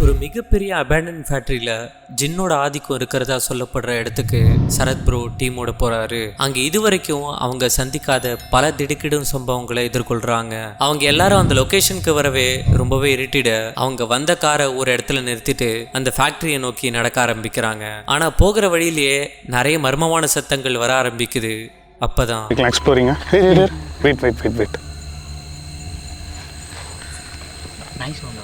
ஒரு மிகப்பெரிய அபேண்டன் ஃபேக்டரியில ஜின்னோட ஆதிக்கம் இருக்கிறதா சொல்லப்படுற இடத்துக்கு சரத் ப்ரோ டீமோட போறாரு. அங்க இதுவரைக்கும் அவங்க சந்திக்காத பல திடுக்கிடும் சம்பவங்களை எதிர்கொள்றாங்க. அவங்க எல்லாரும் அந்த லொகேஷனுக்கு வரவே ரொம்பவே இருட்டிட அவங்க வந்த காரை ஒரு இடத்துல நிறுத்திட்டு அந்த ஃபேக்டரியை நோக்கி நடக்க ஆரம்பிக்கிறாங்க. ஆனா போகிற வழியிலேயே நிறைய மர்மமான சத்தங்கள் வர ஆரம்பிக்குது. அப்பதான் எக்ஸ்ப்ளோரிங் வெயிட் நைஸ் ஒன்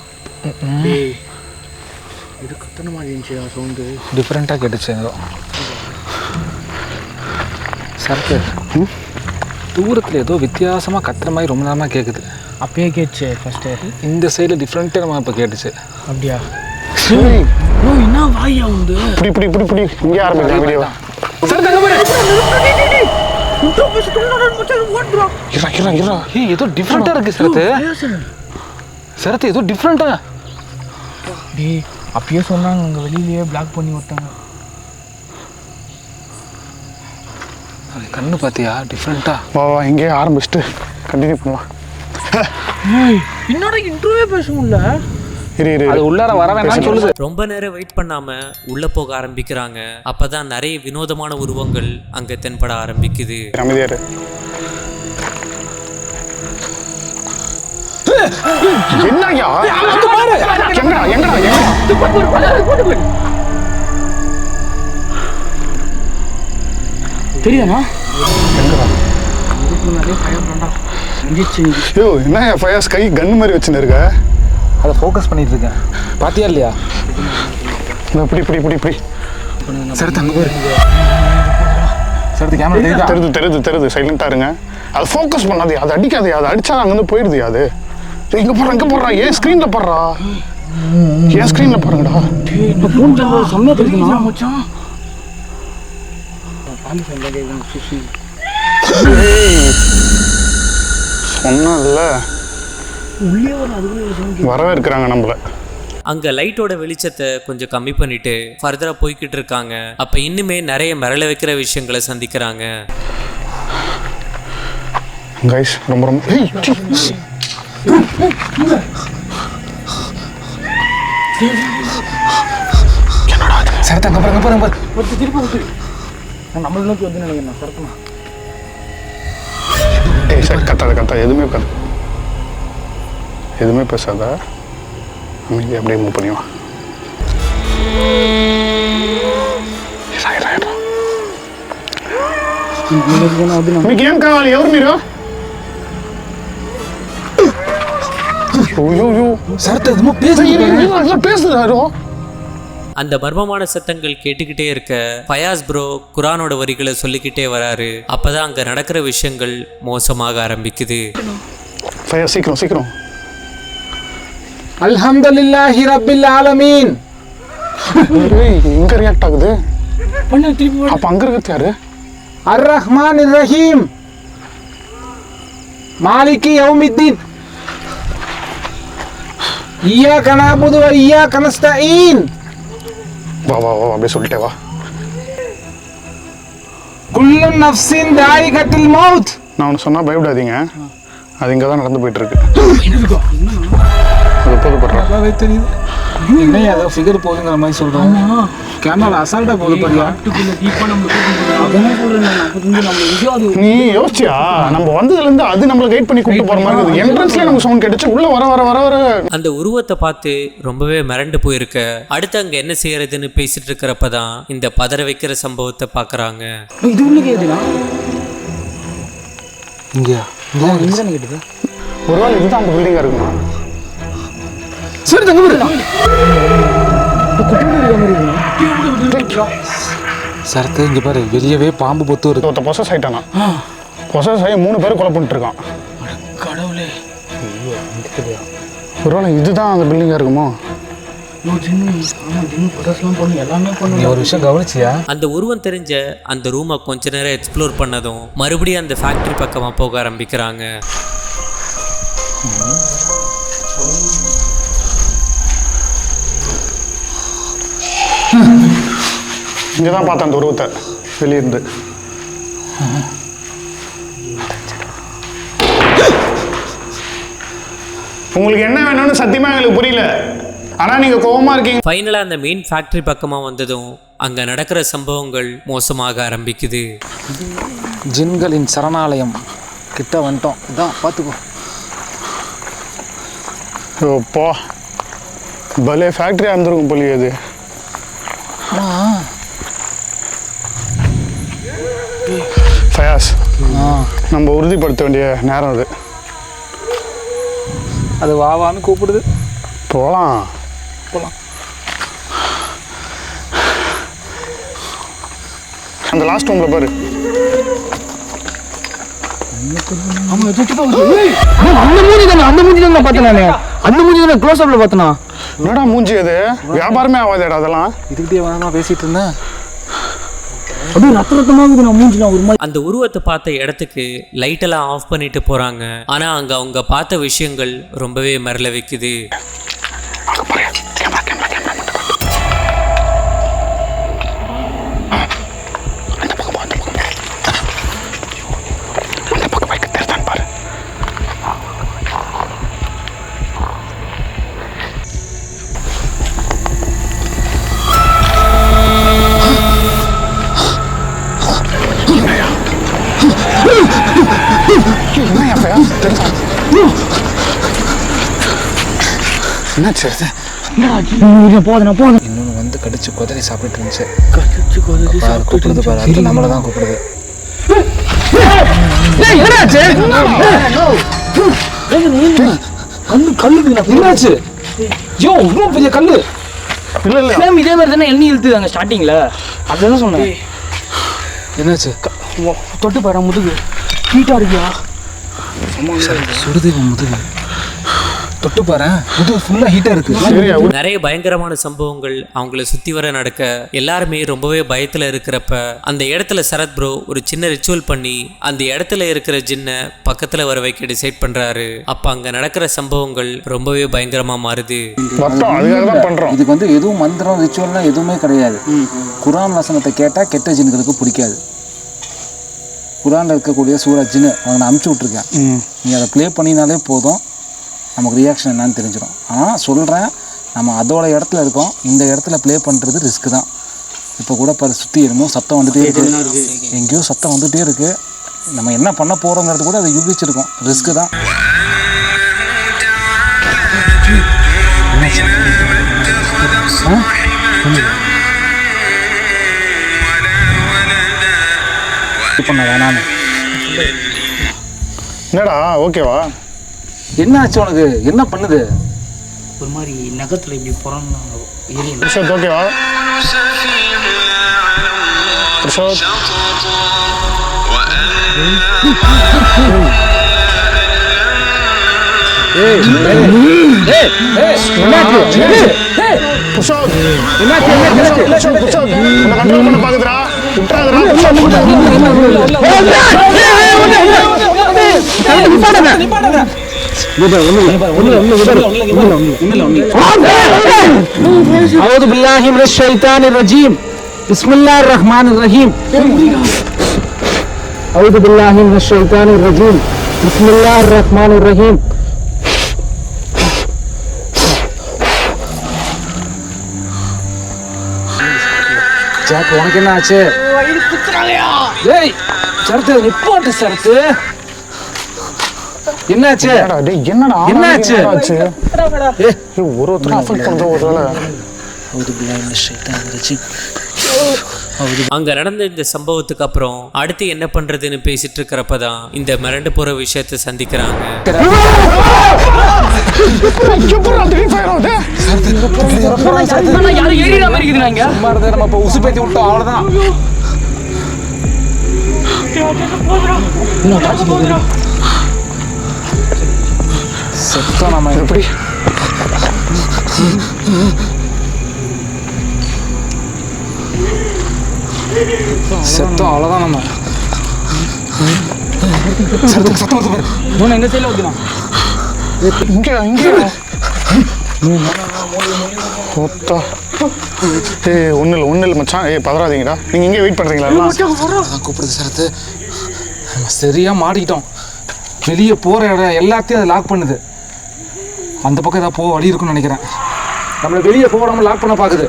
இது கத்தன மாதிரி இருந்துச்சு. சவுண்டு டிஃப்ரெண்ட்டாக கேட்டுச்சு. சரக்கு தூரத்தில் ஏதோ வித்தியாசமாக கத்துற மாதிரி ரொம்ப நேரமாக கேட்குது. அப்பயே கேட்டுச்சு ஃபஸ்ட்டு. இந்த சைடில் டிஃப்ரெண்ட்டாக நம்ம இப்போ கேட்டுச்சு. அப்படியா? ஓ என்ன வாயா உண்டு இப்படி இங்கே ஆரம்பிக்கலாம் வீடியோ. ஏதோ டிஃப்ரெண்ட்டாக இருக்குது சரத்து. சரத்து ஏதோ டிஃப்ரெண்ட்டாக. டேய் அப்பயே சொன்னாங்க அங்கே வெளியிலேயே பிளாக் பண்ணி விட்டாங்க. அது கண்ணு பார்த்தியா டிஃப்ரெண்ட்டாக. வா இங்கே ஆரம்பிச்சுட்டு கண்டினியூ பண்ணலாம். என்னோட இன்ட்ரோவே பேச முடியல. அது உள்ளார வர வேணாம்னு சொல்லுது. ரொம்ப நேரம் வெயிட் பண்ணாம உள்ள போக ஆரம்பிக்கிறாங்க. அப்பதான் நிறைய வினோதமான உருவங்கள் அங்க தென்பட ஆரம்பிக்குது. அமைதியாரு. என்னய்யா எங்கடா தெரியாதா? என்ன ஃபயர்ஸ் கை கன் மாதிரி வச்சுன்னு இருக்க? அதை ஃபோக்கஸ் பண்ணிட்டு இருக்கேன். பாத்தியா இல்லையா? இப்படி சரத்து அங்கே போயிரு. சரத்து கேமரா தெரியுது சைலண்டாக இருங்க. அதை ஃபோக்கஸ் பண்ணாதே, அதை அடிக்காதே. அதை அடிச்சா அங்கேருந்து போயிடுது. அது இங்கே போடுறா ஏன் ஸ்க்ரீனில் போடுறா? ஏன் ஸ்க்ரீனில் போடுறங்கடா? செம்மையாக தெரியுமா மச்சான்? சொன்னல வரவே இருக்கிறாங்க நம்மள. அங்க லைட்டோட வெளிச்சத்தை கொஞ்சம் கம்மி பண்ணிட்டு ஃபர்தரா போய்கிட்டு இருக்காங்க. அப்ப இன்னுமே நிறைய மிரள வைக்கிற விஷயங்களை சந்திக்கிறாங்க. கைஸ் ரொம்ப சரத்து அங்கே பாருங்க திருப்பி நம்மளுக்கு வந்து நினைக்கிறேன். சரத்துமா சார் கத்தாத எதுவுமே பேசாத. அமைதி அப்படியே மூவ் பண்ணிவா. మీకు ఏం కావాలి? ఎవరు మీరు? பேசுறாரோ? அந்த மர்மமான சத்தங்கள் கேட்டுக்கிட்டே இருக்க ஃபயாஸ் ப்ரோ குரானோட வரிகளை சொல்லிக்கிட்டே வராரு. அப்பதான் அங்க நடக்கிற விஷயங்கள் மோசமாக ஆரம்பிக்குது. ஃபயாஸ் சீக்கிரம் அல்ஹம்துலில்லாஹி ரப்பில் ஆலமீன். எங்க ரியாக்ட் ஆகுது? திருப்பி அப்ப அங்க இருக்கிறது யாரு? அர் ரஹ்மானிர் ரஹீம் மாலிகி யௌமித்தீன் இய்யாக நஅபுது வ இய்யாக நஸ்தஈன். வா அப்படியே சொல்லிட்டே வா. குல்லு நஃப்ஸின் தாயிகத்துல் மௌத். நான் ஒன்று சொன்னா பயப்படாதீங்க. அது இங்கே தான் நடந்து போயிட்டு இருக்கு. அது போதுப்படுறா தெரியுது. என்னையா ஏதோ ஃபிகர் போகுதுங்கிற மாதிரி சொல்கிறோம். கேமரா அசால்ட்டாக போகுது பாரியா. நீ யோசிச்சியா? நம்ம வந்ததுலேருந்து அது நம்மளை கைட் பண்ணி கூப்பிட்டு போகிற மாதிரி இருக்குது. என்ட்ரன்ஸ்லேயே நமக்கு சவுண்ட் கிடைச்சு உள்ள வர அந்த உருவத்தை பார்த்து ரொம்பவே மிரண்டு போயிருக்க. அடுத்து அங்கே என்ன செய்யறதுன்னு பேசிட்டு இருக்கிறப்பதான் இந்த பதற வைக்கிற சம்பவத்தை பார்க்குறாங்க. இது உள்ள கேட்குதா? இங்கேயா? இங்கே கேட்டுது. ஒருவேளை இதுதான் அந்த பில்டிங்காக இருக்குமா? சரி தங்க சரத்து இங்கே பாரு, வெளியவே பாம்பு பொத்து இருக்கு. ஒருத்த பொசஸ் ஆகிட்டானா? பொசஸ் ஆகி 3 பேர் கொலை பண்ணிட்டு இருக்கான். கடவுளே. ஒருவேளை இதுதான் அந்த பில்டிங்காக இருக்குமோ? ஒரு விஷயம் கவனிச்சியா? அந்த உருவம் தெரிஞ்ச அந்த ரூமை கொஞ்ச நேரம் எக்ஸ்ப்ளோர் பண்ணதும் மறுபடியும் அந்த ஃபேக்டரி பக்கமா போக ஆரம்பிக்கிறாங்க. இங்கதான் பார்த்தேன் அந்த உருவத்தை வெளியிருந்து. உங்களுக்கு என்ன வேணும்னு சத்தியமா எங்களுக்கு புரியல. ஆனால் நீங்கள் கோவமாக இருக்கீங்க. ஃபைனலாக அந்த மெயின் ஃபேக்ட்ரி பக்கமாக வந்ததும் அங்கே நடக்கிற சம்பவங்கள் மோசமாக ஆரம்பிக்குது. ஜின்களின் சரணாலயம் கிட்ட வந்துட்டோம். இதான் பார்த்துக்கோ. ஓப்பா பலே ஃபேக்ட்ரியாக இருந்திருக்கும் போலியே அது. ஃபயாஸ், நம்ம உறுதிப்படுத்த வேண்டிய நேரம் அது. அது வாவான்னு கூப்பிடுது. போகலாம். அந்த லாஸ்ட் ரூமில் பாரு. அந்த மூஞ்சி தான் பார்த்தேன் நான். அந்த மூஞ்சி தான் க்ளோஸ் அப்ல பார்த்தேனா. என்னடா மூஞ்சி அது? வியாபாரமே ஆகாதேடா அதெல்லாம். இதுக்கிட்டே வேணாம் பேசிட்டு இருந்தேன். அப்படியே ரத்தமாக நான் மூஞ்சிலாம் ஒரு மாதிரி. அந்த உருவத்தை பார்த்த இடத்துக்கு லைட்டெல்லாம் ஆஃப் பண்ணிட்டு போறாங்க. ஆனா அங்க அவங்க பார்த்த விஷயங்கள் ரொம்பவே மரல வைக்குது. இன்னொன்று வந்து கடிச்சு குதிரை சாப்பிட்டு இருந்துச்சு. கூப்பிடுது பாரு, அது நம்மளை தான் கூப்பிடுது. என்னாச்சு? யோ இவ்வளோ பெரிய கல்லு. இல்லை இல்லை சேம் இதே மாதிரி தானே எண்ணெய் இழுத்துதாங்க ஸ்டார்டிங்ல. அதுதான் சொன்னேன். என்னாச்சு? தொட்டு பாரு முதுகு ஹீட்டா இருக்கியா? சுடுது முதுகு. தொட்டு பாரு, முதுகு ஃபுல்லாக ஹீட்டாக இருக்கு. சரியா? நிறைய பயங்கரமான சம்பவங்கள் அவங்கள சுத்தி வர நடக்க எல்லாருமே ரொம்பவே பயத்துல இருக்கிறப்ப அந்த இடத்துல சரத் ப்ரோ ஒரு சின்ன ரிச்சுவல் பண்ணி அந்த இடத்துல இருக்கிற ஜின்னை பக்கத்துல வர வைக்க டிசைட் பண்றாரு. அப்ப அங்க நடக்கிற சம்பவங்கள் ரொம்பவே பயங்கரமா மாறுது. மொத்தம் அதுக்காக தான் பண்ணுறோம். இதுக்கு வந்து எதுவும் மந்திரம் ரிச்சுவல்லாம் எதுவுமே கிடையாது. குரான் வசனத்தை கேட்டால் கெட்ட ஜின்களுக்கு பிடிக்காது. குரானில் இருக்கக்கூடிய சூரா ஜின்னு அவனை அமுச்சு விட்ருக்கேன். நீ அதை ப்ளே பண்ணினாலே போதும், நமக்கு ரியாக்ஷன் என்னன்னு தெரிஞ்சிடும். ஆனால் சொல்கிறேன், நம்ம அதோட இடத்துல இருக்கோம். இந்த இடத்துல ப்ளே பண்ணுறது ரிஸ்க்கு தான். இப்போ கூட பாரு, சுற்றி என்னமோ சத்தம் வந்துகிட்டே இருக்குது. எங்கேயோ சத்தம் வந்துகிட்டே இருக்குது. நம்ம என்ன பண்ண போகிறோங்கிறது கூட அதை யூகிச்சிருக்கோம். ரிஸ்க்கு தான். பண்ண வேணான்னு. என்னடா ஓகேவா? என்ன ஆச்சு உனக்கு? என்ன பண்ணுது? ஒரு மாதிரி நகத்துல இப்படி புறம்னா ஏரியா. பிரசாத் ஓகேவா? பிரசாத் கண்ட்ரோல் பண்ண பாக்குதுடா. أعوذ بالله من الشيطان الرجيم بسم الله الرحمن الرحيم أعوذ بالله من الشيطان الرجيم بسم الله الرحمن الرحيم ஜாக், உனக்கு என்ன ஆச்சு? ஏய் சரத்து, நிப்பாட்டு சரத்து. என்னாச்சு? என்னடா என்னாச்சு? ஒருத்தர் அஃபெக்ட் பண்ற ஒருவேளை. அங்க நடந்த இந்த சம்பவத்துக்கு அப்புறம் அடுத்து என்ன பண்றதுன்னு பேசிட்டு இருக்கிறப்பதான் இந்த மிரண்டு போற விஷயத்தை சந்திக்கிறாங்க. நம்ம இப்போ உசு பேத்தி விட்டோம், அவ்வளோதான். சத்தம் நம்ம எப்படி சத்தம் அவ்வளோதான். நம்ம சத்தம் வந்து பாரு. எங்க சைடில் ஊற்றலாம். இங்கே இங்கே ஒத்தா. ஒன்றும் இல்லை மச்சான். பதறாதீங்கடா. நீங்கள் இங்கே வெயிட் பண்ணுறீங்களா? கூப்பிடுது சரத்து. நம்ம சரியாக மாட்டிக்கிட்டோம். வெளியே போகிற இடம் எல்லாத்தையும் அதை லாக் பண்ணுது. அந்த பக்கம் ஏதாவது போக வழி இருக்குன்னு நினைக்கிறேன். நம்மளை வெளியே போகாம லாக் பண்ண பார்க்குது.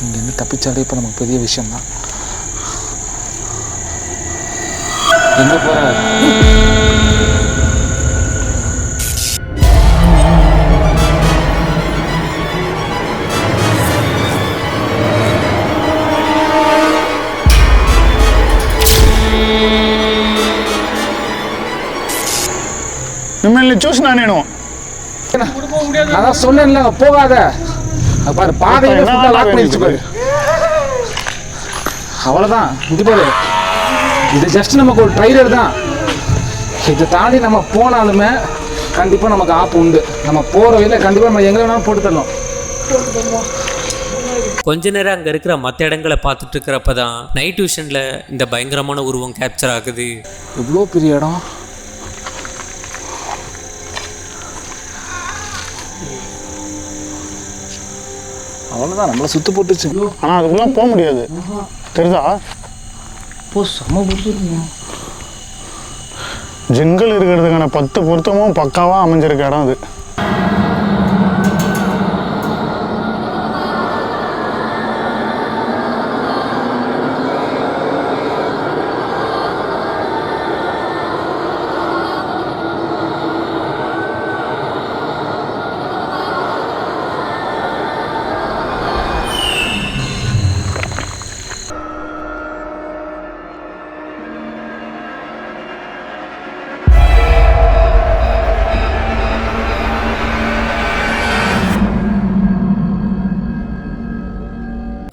இங்கேருந்து தப்பிச்சாலே இப்போ நமக்கு பெரிய விஷயம்தான். எங்கே போகிற? మిమ్మల్ని చూసినా నేను அதான் சொன்னேன்ல போகாத. பாரு பாதையில லாக் பண்ணி வச்சு பாரு. அவ்வளோதான். இது பாரு, இது ஜஸ்ட் நமக்கு ஒரு ட்ரைலர் தான். இதை தாண்டி நம்ம போனாலுமே கண்டிப்பாக நமக்கு ஆப்பு உண்டு. நம்ம போகிற வழியில் கண்டிப்பாக நம்ம எங்கே வேணாலும் போட்டு தரணும். கொஞ்ச நேரம் அங்கே இருக்கிற மற்ற இடங்களை பார்த்துட்டு இருக்கிறப்ப தான் நைட் விஷனில் இந்த பயங்கரமான உருவம் கேப்சர் ஆகுது. எவ்வளோ பெரிய இடம். அவ்வளோதான், நம்மளை சுற்று போட்டுச்சு. ஆனால் அதுக்குள்ளே போக முடியாது, தெரியுதா? செம்ம பொறுத்து ஜின்கள் இருக்கிறதுக்கான 10 பொருத்தமும் பக்காவாக அமைஞ்சிருக்க இடம் அது.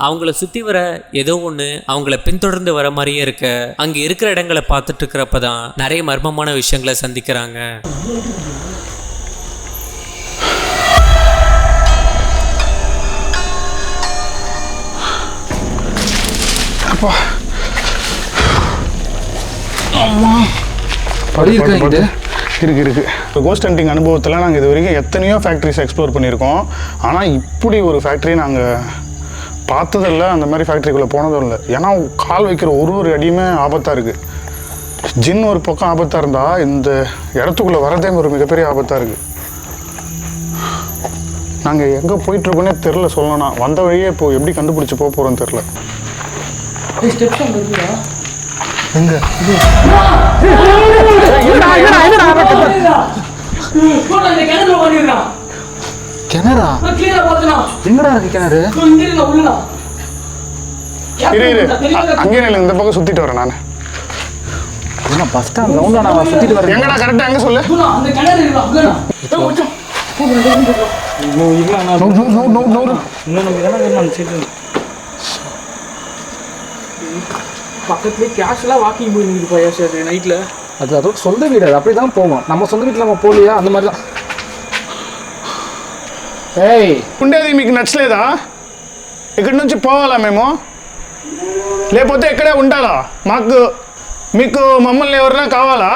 அவங்கள சுற்றி வர ஏதோ ஒன்று அவங்கள பின்தொடர்ந்து வர மாதிரியே இருக்க, அங்கே இருக்கிற இடங்களை பார்த்துட்டு இருக்கிறப்ப தான் நிறைய மர்மமான விஷயங்களை சந்திக்கிறாங்க. இருக்கு கோஸ்ட் ஹண்டிங் அனுபவத்தில் நாங்கள் இது வரைக்கும் எத்தனையோ ஃபேக்ட்ரிஸ் எக்ஸ்ப்ளோர் பண்ணியிருக்கோம். ஆனால் இப்படி ஒரு ஃபேக்ட்ரி நாங்கள் பார்த்ததில்ல, அந்த மாதிரி ஃபேக்ட்ரிக்குள்ளே போனதும் இல்லை. ஏன்னா கால் வைக்கிற ஒரு அடியுமே ஆபத்தாக இருக்குது. ஜின் ஒரு பக்கம் ஆபத்தாக இருந்தால் இந்த இடத்துக்குள்ளே வரதே ஒரு மிகப்பெரிய ஆபத்தாக இருக்குது. நாங்கள் எங்கே போயிட்டுருக்கோன்னே தெரில சொல்லணும்னா. வந்த வழியே இப்போ எப்படி கண்டுபிடிச்சி போக போகிறோன்னு தெரில. எங்க கிணறா? எங்கடா இருக்கு கிணறு? இரு அங்கே இல்லை, இந்த பக்கம் சுற்றிட்டு வரேன் நான். பஸ் ஸ்டாண்ட் ரவுண்டா நான் சுற்றிட்டு வரேன். எங்கடா கரெக்டாக எங்கே சொல்லு. பக்கத்துலேயே கேஷுவலாக வாக்கிங் போயிருந்துருக்கு நைட்டில். அது அதோட சொந்த வீடு, அது அப்படி தான் போவோம். நம்ம சொந்த வீட்டில் நம்ம போகலையா, அந்த மாதிரி தான். ఏయ్ ఉండేది మీకు నచ్చలేదా? ఇక్కడి నుంచి పోవాలా మేము, లేకపోతే ఇక్కడే ఉండాలా? మీకు మమ్మల్ని ఎవరైనా కావాలా?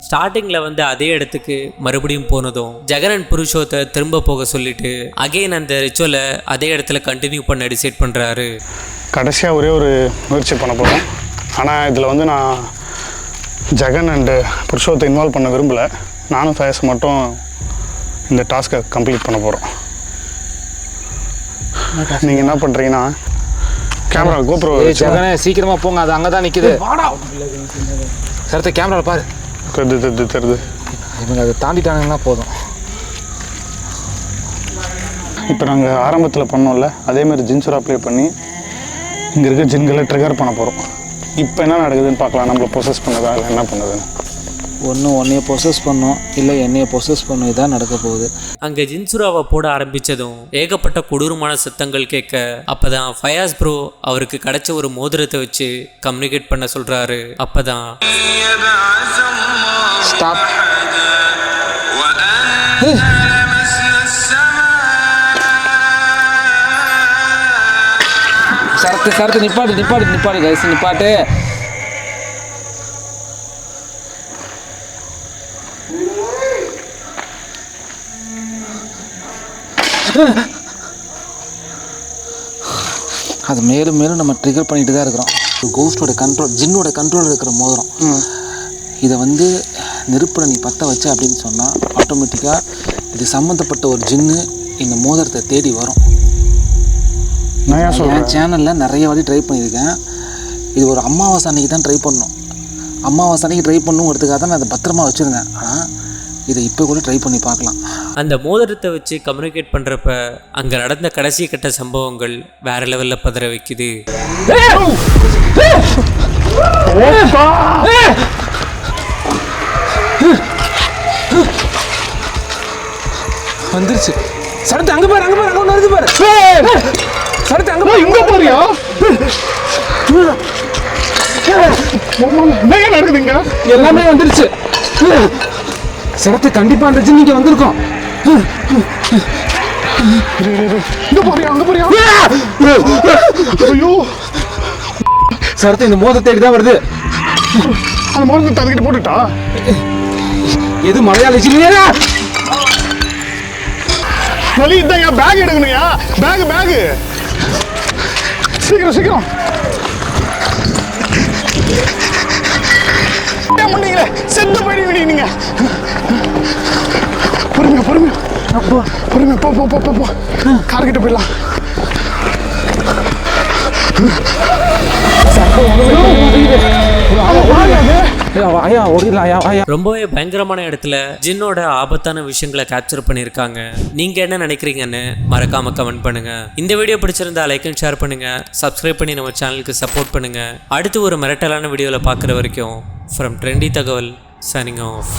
ஸ்டார்டிங்கில் வந்து அதே இடத்துக்கு மறுபடியும் போனதும் ஜெகன் புருஷோத்தை திரும்ப போக சொல்லிட்டு அகைன் அந்த ரிச்சுவலை அதே இடத்துல கண்டினியூ பண்ண டிசைட் பண்ணுறாரு. கடைசியாக ஒரே ஒரு முயற்சி பண்ண போகிறோம். ஆனால் இதில் வந்து நான் ஜெகன் அண்டு புருஷோத்தை இன்வால்வ் பண்ண விரும்பலை. நானும் ஃபயஸ் மட்டும் இந்த டாஸ்க்கை கம்ப்ளீட் பண்ண போகிறோம். நீங்கள் என்ன பண்ணுறீங்கன்னா கேமரா கோப்ரோ ஜெகனே சீக்கிரமாக போங்க, அது அங்கே தான் நிற்கிது. சரத்தை கேமராவில் பாரு. தெரியுது. இவங்க அதை தாண்டிட்டாங்கன்னா போதும். இப்போ நாங்கள் ஆரம்பத்தில் பண்ணோம்ல, அதேமாதிரி ஜின்சுரா அப்ளை பண்ணி இங்கே இருக்க ஜின்களை ட்ரிகர் பண்ண போகிறோம். இப்போ என்ன நடக்குதுன்னு பார்க்கலாம். நம்மளை ப்ரொசஸ் பண்ணதா இல்லை என்ன பண்ணுதுன்னு. ஒன்றைய ப்ரொசஸ் பண்ணோம், இல்லை என்னையை ப்ரொசஸ் பண்ணி தான் நடக்க போகுது. அங்கே ஜின்சுராவை போட ஆரம்பித்ததும் ஏகப்பட்ட கொடூரமான சத்தங்கள் கேட்க, அப்போ தான் ஃபயாஸ் ப்ரோ அவருக்கு கிடைச்ச ஒரு மோதிரத்தை வச்சு கம்யூனிகேட் பண்ண சொல்கிறாரு. அப்போ தான் ஸ்டாப். சரத்து நிப்பாட்டு கைஸ், நிப்பாட்டு. அது மேலும் மேலும் நம்ம ட்ரிகர் பண்ணிட்டு தான் இருக்கிறோம். கோஸ்டோட கண்ட்ரோல், ஜின்னோட கண்ட்ரோல் இருக்கிற மோதிரம். இதை வந்து நெருப்பில் நீ பற்ற வச்ச அப்படின்னு சொன்னால் ஆட்டோமேட்டிக்காக இது சம்மந்தப்பட்ட ஒரு ஜின்னு இந்த மோதிரத்தை தேடி வரும். என் சேனலில் நிறைய வாட்டி ட்ரை பண்ணியிருக்கேன். இது ஒரு அமாவாசை அன்றைக்கி தான் ட்ரை பண்ணோம். அமாவாசை அன்றைக்கி ட்ரை பண்ணுங்கிறதுக்காக தான் நான் அதை பத்திரமா வச்சுருந்தேன். ஆனால் இதை இப்போ கூட ட்ரை பண்ணி பார்க்கலாம். அந்த மோதிரத்தை வச்சு கம்யூனிகேட் பண்ணுறப்ப அங்கே நடந்த கடைசி கட்ட சம்பவங்கள் வேற லெவலில் பதற வைக்குது. வந்துருச்சு. சரத்து அங்கே பாரு, அங்கே ஒன்று வருது பாரு. சரத்து அங்கே இங்க போறியா? என்ன நடக்குதுங்க? எல்லாமே வந்துருச்சு. சரத்து கண்டிப்பா அந்த ஜின் இங்க வந்திருக்கோம். இங்க போறியா? அங்க போறியா? ஐயோ, சரத்து இந்த மோத தேடி தான் வருது. அந்த மோதிரத்தை அதுக்கிட்ட போட்டுட்டா? எது மலையாளி ஜின்னியா? வலி இதாங்க, பேக் எடுக்கணும்யா. பேக் சீக்கிரம் பண்ணீங்களே, செத்து போயிடுவீங்க நீங்க. பொறுமையா போ. கார்கிட்ட போயிடலாம். ரொம்பவே பயங்கரமான இடத்துல ஜின்னோட ஆபத்தான விஷயங்களை கேப்சர் பண்ணியிருக்காங்க. நீங்க என்ன நினைக்கிறீங்கன்னு மறக்காம கமெண்ட் பண்ணுங்க. இந்த வீடியோ பிடிச்சிருந்தா லைக் அண்ட் ஷேர் பண்ணுங்க. சப்ஸ்கிரைப் பண்ணி நம்ம சேனலுக்கு சப்போர்ட் பண்ணுங்க. அடுத்து ஒரு மிரட்டலான வீடியோவில் பார்க்குற வரைக்கும் ஃப்ரம் ட்ரெண்டி தகவல் சைனிங் ஆஃப்.